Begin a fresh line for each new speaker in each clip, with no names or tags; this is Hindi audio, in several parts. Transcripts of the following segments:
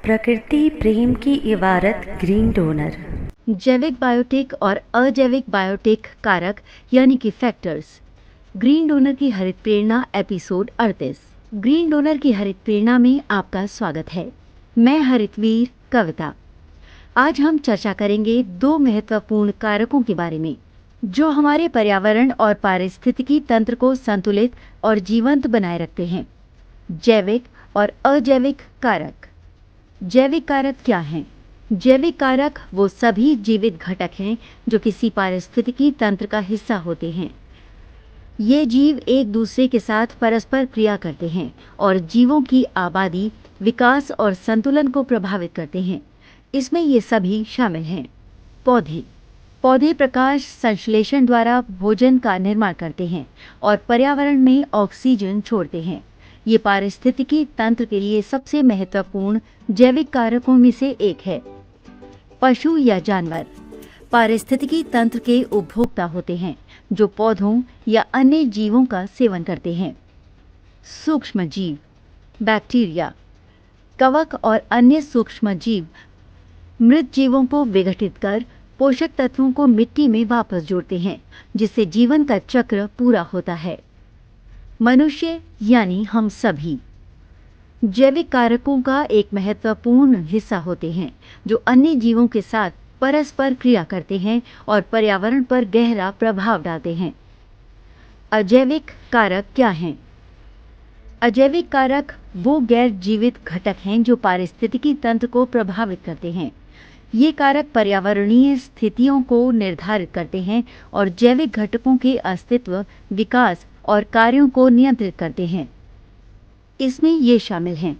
प्रकृति प्रेम की इबारत ग्रीन डोनर।
जैविक बायोटिक और अजैविक बायोटिक कारक यानी कि फैक्टर्स। ग्रीन डोनर की हरित प्रेरणा एपिसोड 38। ग्रीन डोनर की हरित प्रेरणा में आपका स्वागत है। मैं हरितवीर कविता। आज हम चर्चा करेंगे दो महत्वपूर्ण कारकों के बारे में जो हमारे पर्यावरण और पारिस्थितिकी तंत्र को संतुलित और जीवंत बनाए रखते हैं, जैविक और अजैविक कारक। जैविक कारक क्या हैं? जैविक कारक वो सभी जीवित घटक हैं जो किसी पारिस्थितिकी तंत्र का हिस्सा होते हैं। ये जीव एक दूसरे के साथ परस्पर क्रिया करते हैं और जीवों की आबादी, विकास और संतुलन को प्रभावित करते हैं। इसमें ये सभी शामिल हैं। पौधे प्रकाश संश्लेषण द्वारा भोजन का निर्माण करते हैं और पर्यावरण में ऑक्सीजन छोड़ते हैं। ये पारिस्थितिकी तंत्र के लिए सबसे महत्वपूर्ण जैविक कारकों में से एक है। पशु या जानवर पारिस्थितिकी तंत्र के उपभोक्ता होते हैं जो पौधों या अन्य जीवों का सेवन करते हैं। सूक्ष्म जीव, बैक्टीरिया, कवक और अन्य सूक्ष्म जीव मृत जीवों को विघटित कर पोषक तत्वों को मिट्टी में वापस जोड़ते हैं, जिससे जीवन का चक्र पूरा होता है। मनुष्य यानी हम सभी जैविक कारकों का एक महत्वपूर्ण हिस्सा होते हैं जो अन्य जीवों के साथ परस्पर क्रिया करते हैं और पर्यावरण पर गहरा प्रभाव डालते हैं। अजैविक कारक क्या हैं? अजैविक कारक वो गैर जीवित घटक हैं जो पारिस्थितिकी तंत्र को प्रभावित करते हैं। ये कारक पर्यावरणीय स्थितियों को निर्धारित करते हैं और जैविक घटकों के अस्तित्व, विकास और कार्यों को नियंत्रित करते हैं। इसमें ये शामिल हैं।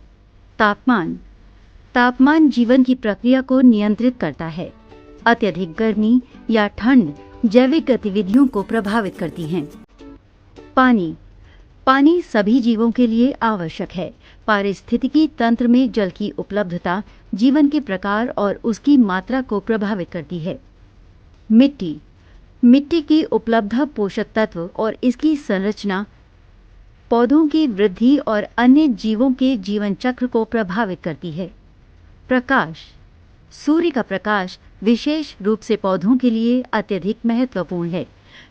तापमान जीवन की प्रक्रिया को नियंत्रित करता है। अत्यधिक गर्मी या ठंड जैविक गतिविधियों को प्रभावित करती हैं। पानी सभी जीवों के लिए आवश्यक है। पारिस्थितिकी तंत्र में जल की उपलब्धता जीवन के प्रकार और उसकी मात्रा को प्रभावित करती है। मिट्टी की उपलब्ध पोषक तत्व और इसकी संरचना पौधों की वृद्धि और अन्य जीवों के जीवन चक्र को प्रभावित करती है। प्रकाश, सूर्य का प्रकाश विशेष रूप से पौधों के लिए अत्यधिक महत्वपूर्ण है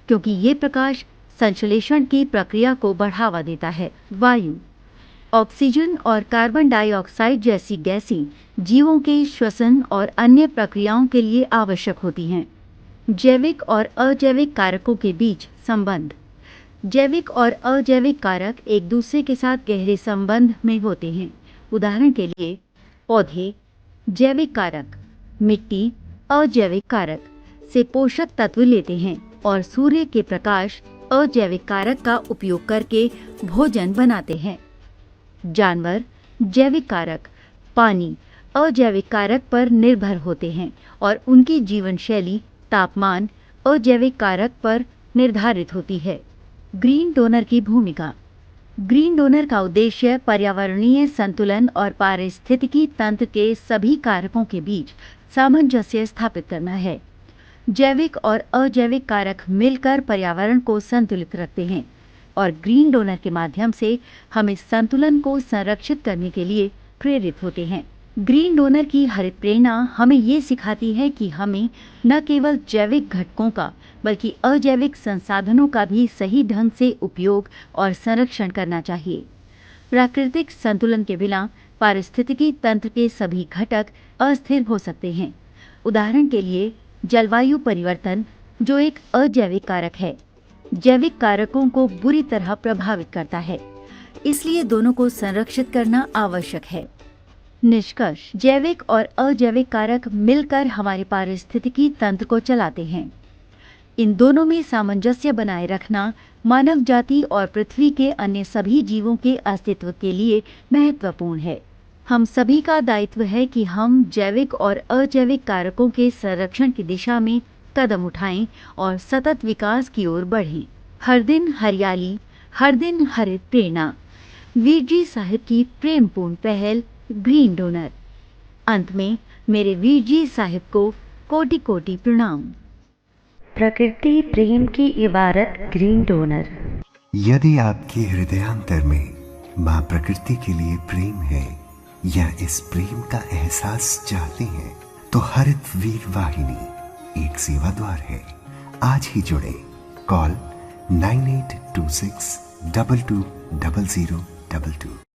क्योंकि ये प्रकाश संश्लेषण की प्रक्रिया को बढ़ावा देता है। वायु, ऑक्सीजन और कार्बन डाइऑक्साइड जैसी गैसें जीवों के श्वसन और अन्य प्रक्रियाओं के लिए आवश्यक होती हैं। जैविक और अजैविक कारकों के बीच संबंध। जैविक और अजैविक कारक एक दूसरे के साथ गहरे संबंध में होते हैं। उदाहरण के लिए पौधे जैविक कारक, मिट्टी अजैविक कारक से पोषक तत्व लेते हैं और सूर्य के प्रकाश अजैविक कारक का उपयोग करके भोजन बनाते हैं। जानवर जैविक कारक पानी अजैविक कारक पर निर्भर होते हैं और उनकी जीवन शैली तापमान अजैविक कारक पर निर्धारित होती है। ग्रीन डोनर की भूमिका। ग्रीन डोनर का उद्देश्य पर्यावरणीय संतुलन और पारिस्थितिकी तंत्र के सभी कारकों के बीच सामंजस्य स्थापित करना है। जैविक और अजैविक कारक मिलकर पर्यावरण को संतुलित रखते हैं और ग्रीन डोनर के माध्यम से हम इस संतुलन को संरक्षित करने के लिए प्रेरित होते हैं। ग्रीन डोनर की हरित प्रेरणा हमें ये सिखाती है कि हमें न केवल जैविक घटकों का बल्कि अजैविक संसाधनों का भी सही ढंग से उपयोग और संरक्षण करना चाहिए। प्राकृतिक संतुलन के बिना पारिस्थितिकी तंत्र के सभी घटक अस्थिर हो सकते हैं। उदाहरण के लिए जलवायु परिवर्तन जो एक अजैविक कारक है, जैविक कारकों को बुरी तरह प्रभावित करता है, इसलिए दोनों को संरक्षित करना आवश्यक है। निष्कर्ष, जैविक और अजैविक कारक मिलकर हमारे पारिस्थितिकी तंत्र को चलाते हैं। इन दोनों में सामंजस्य बनाए रखना मानव जाति और पृथ्वी के अन्य सभी जीवों के अस्तित्व के लिए महत्वपूर्ण है। हम सभी का दायित्व है कि हम जैविक और अजैविक कारकों के संरक्षण की दिशा में कदम उठाएं और सतत विकास की ओर बढ़ें। हर दिन हरियाली, हर दिन हरित प्रेरणा। वीर जी साहिब की प्रेमपूर्ण पहल ग्रीन डोनर। अंत में मेरे वीर जी साहिब को कोटि कोटि प्रणाम।
प्रकृति प्रेम की इबारत ग्रीन डोनर।
यदि आपके हृदयांतर में मां प्रकृति के लिए प्रेम है, या इस प्रेम का एहसास चाहते हैं तो हरित वीर वाहिनी एक सेवा द्वार है। आज ही जुड़े। कॉल 9826 220022।